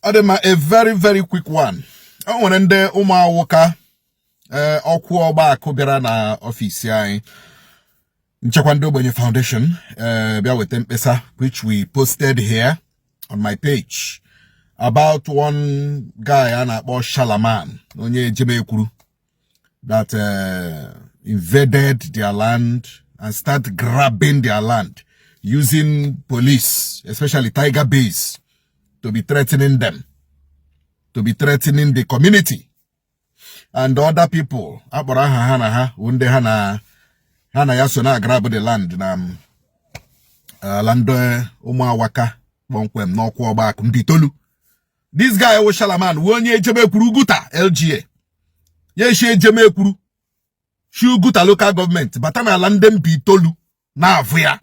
Adema, a very quick one. I want to Woka Okwo Oba Kobira na office ya Nchakwando Bonye Foundation Bia with Mpesa, which we posted here on my page about one guy about Shalaman onye Jemekuru that invaded their land and start grabbing their land using police, especially Tiger Base, to be threatening them, to be threatening the community and other people. Hana yasona grab the land na land umawaka bonkwem no kwa back mbitolu. This guy was Shalaman wonye Jemekuru guta LGA. Ye Jemekuru Shu guta local government but na landem bitolu na avuya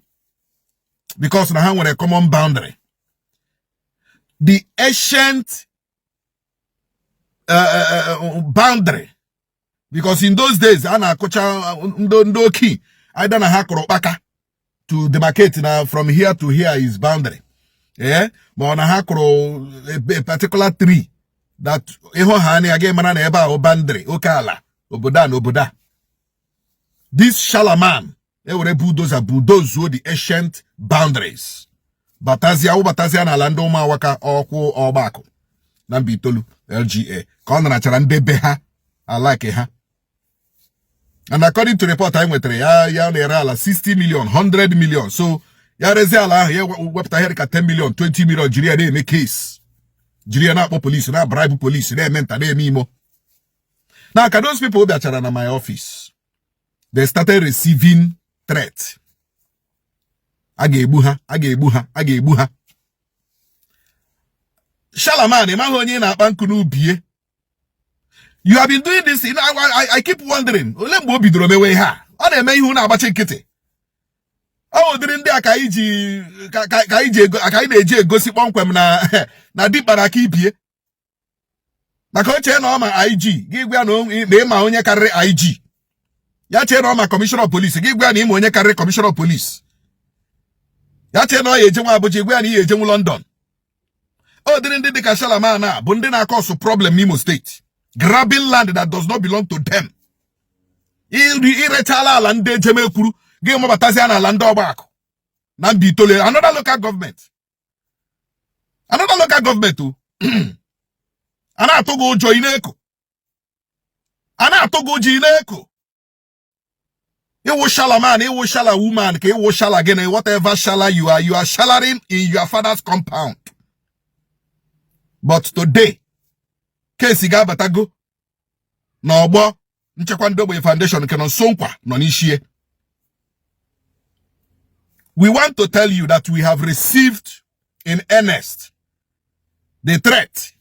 because na han a common boundary. The ancient boundary, because in those days ana kocha ndoki either na hakoro baka to demarcate now from here to here is boundary. Yeah, but na hakoro a particular tree that eho hani again mana na eba o boundary okala oboda. This Shalaman bulldoze the ancient boundaries. Batazia na lando ma waka okwo obako. Nambi tolu LGA. Kona na charande ha. I like ha. And according to report time with ya nearala 60 million, 100 million. So ya reziala ya wepta herika 10 million, 20 million jiria de make case. Jiria na police na bribe police de menta de mimo. Now can those people be na my office? They started receiving threats. Agebuha. Shalaman, you have been doing this. I keep wondering. Oh, during the Akaiji gossip on na deep barakibi. Na coach no ma IG. Give me no name ma onye carry IG. Ya che no ma commissioner of police. Give me name onye carry commissioner of police. Ya che no ye jemu Abuja, gwe ani ye jemu London. Oh, didn't the Shalaman na bunde na cause problem Imo State. Grabbing land that does not belong to them. Iretala land Jemekuru. Give mo batazia na land obako. Nambi tole another local government. Another local government too. Ana togo joineko. Ana togo jineko. You will Shalaman, you will Shala woman, you will Shala again, whatever Shala you are shalaring in your father's compound. But today, Kesiga Batago, no bo, Nchakwando Foundation cannot sonkwa, no nishie. We want to tell you that we have received in earnest the threat.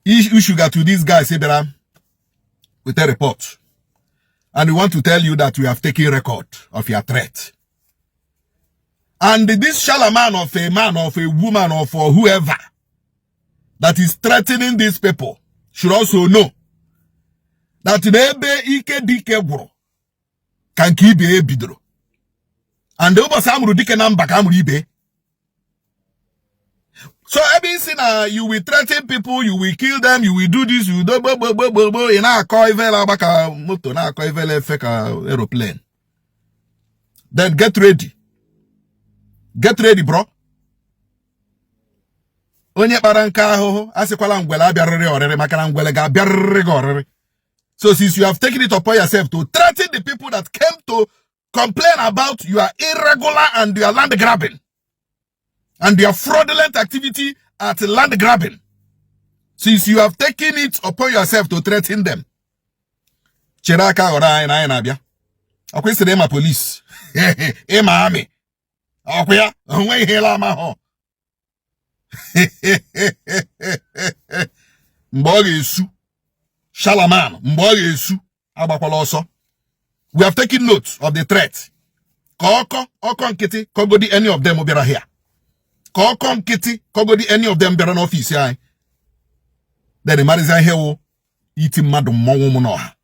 Issue to these guys, with a report. And we want to tell you that we have taken record of your threat. And this Shalaman of a man, of a woman, or for whoever that is threatening these people should also know that nebe ike dike bro can keep a bidro. And the obasamru dike namba kamru ibe. So everything you will threaten people, you will kill them, you will do this, you do in a coivel baka moto na coivel feka aeroplane. Then get ready. Get ready, bro. Onye baranka ho asikwala ngwele abiarere orere makana ngwele ga abiarere go orere. So since you have taken it upon yourself to threaten the people that came to complain about your irregular and your land grabbing and your fraudulent activity at land grabbing, since you have taken it upon yourself to threaten them, Chiraka ora ina nabia. Akwe se ma police. Ema army. Akwe onwe hela ma ho. Mboge esu. Shalaman, mboge esu agbakwala oso. We have taken note of the threat. Oko nkiti kogodi any of them obiara here. Oko nkiti kogodi any of them biara no office ya. Then the man is here eating madu monwo mu no ha.